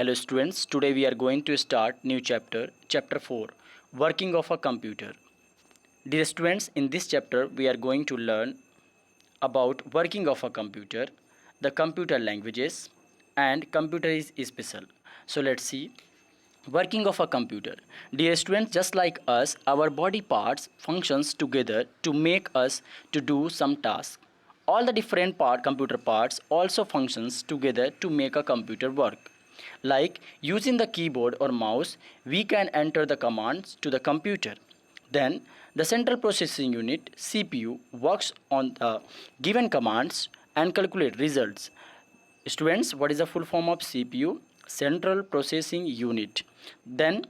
Hello students, today we are going to start new chapter 4, working of a computer. Dear students, in this chapter we are going to learn about working of a computer, the computer languages and computer is special. So let's see. Working of a computer. Dear students, just like us, our body parts functions together to make us to do some task. All the different computer parts also functions together to make a computer work. Like using the keyboard or mouse, we can enter the commands to the computer. Then the central processing unit CPU works on the given commands and calculate results. Students, what is the full form of CPU? Central Processing Unit. Then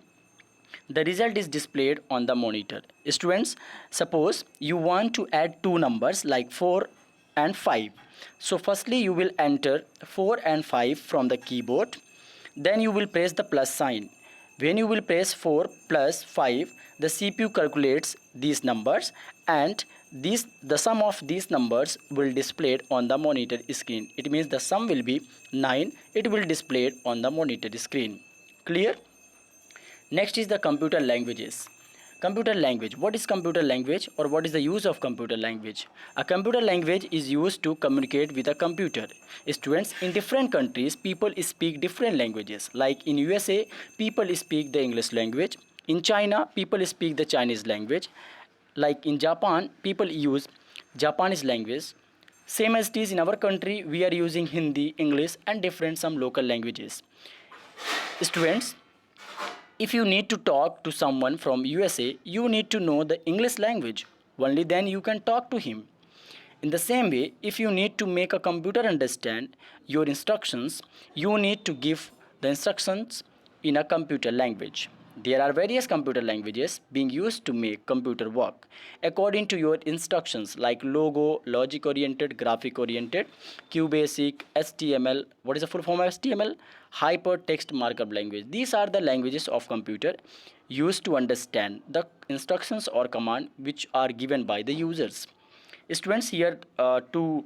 the result is displayed on the monitor. Students, suppose you want to add two numbers like 4 and 5. So firstly you will enter 4 and 5 from the keyboard. Then you will press the plus sign. When you will press 4 plus 5, the CPU calculates these numbers and the sum of these numbers will displayed on the monitor screen. It means the sum will be 9. It will displayed on the monitor screen. Clear? Next is the computer languages. Computer language. What is computer language or what is the use of computer language? A computer language is used to communicate with a computer. Students, in different countries, people speak different languages. Like in USA, people speak the English language. In China, people speak the Chinese language. Like in Japan, people use Japanese language. Same as it is in our country, we are using Hindi, English and different some local languages. Students, if you need to talk to someone from USA, you need to know the English language. Only then you can talk to him. In the same way, if you need to make a computer understand your instructions, you need to give the instructions in a computer language. There are various computer languages being used to make computer work according to your instructions like logo, logic oriented, graphic oriented, QBasic, HTML. What is the full form of HTML? Hypertext Markup Language. These are the languages of computer used to understand the instructions or command which are given by the users. Students, here two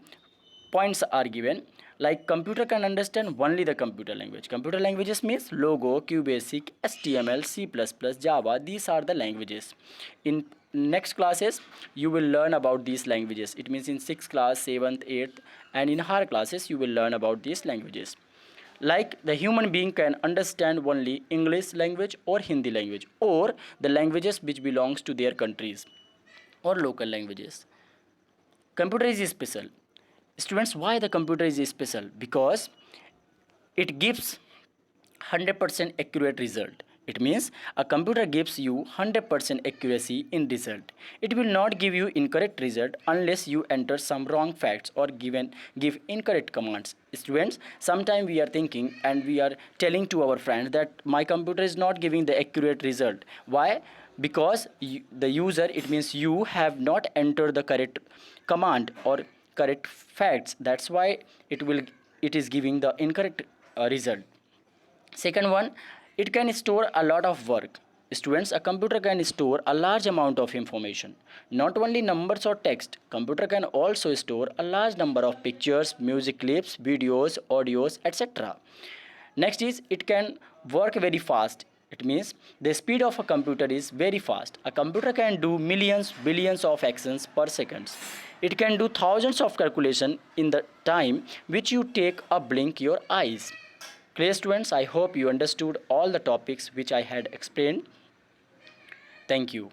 points are given. Like computer can understand only the computer language. Computer languages means logo, QBasic, HTML, C++, Java. These are the languages. In next classes, you will learn about these languages. It means in 6th class, 7th, 8th, and in higher classes, you will learn about these languages. Like the human being can understand only English language or Hindi language or the languages which belongs to their countries or local languages. Computer is special. Students, why the computer is special? Because it gives 100% accurate result. It means a computer gives you 100% accuracy in result. It will not give you incorrect result unless you enter some wrong facts or give incorrect commands. Students, sometimes we are thinking and we are telling to our friends that my computer is not giving the accurate result. Why? Because the user, it means you have not entered the correct command or correct facts. That's why it is giving the incorrect result. Second one, it can store a lot of work. Students, a computer can store a large amount of information. Not only numbers or text, computer can also store a large number of pictures, music clips, videos, audios, etc. Next is it can work very fast. It means the speed of a computer is very fast. A computer can do millions, billions of actions per second. It can do thousands of calculations in the time which you take a blink your eyes. Clear students, I hope you understood all the topics which I had explained. Thank you.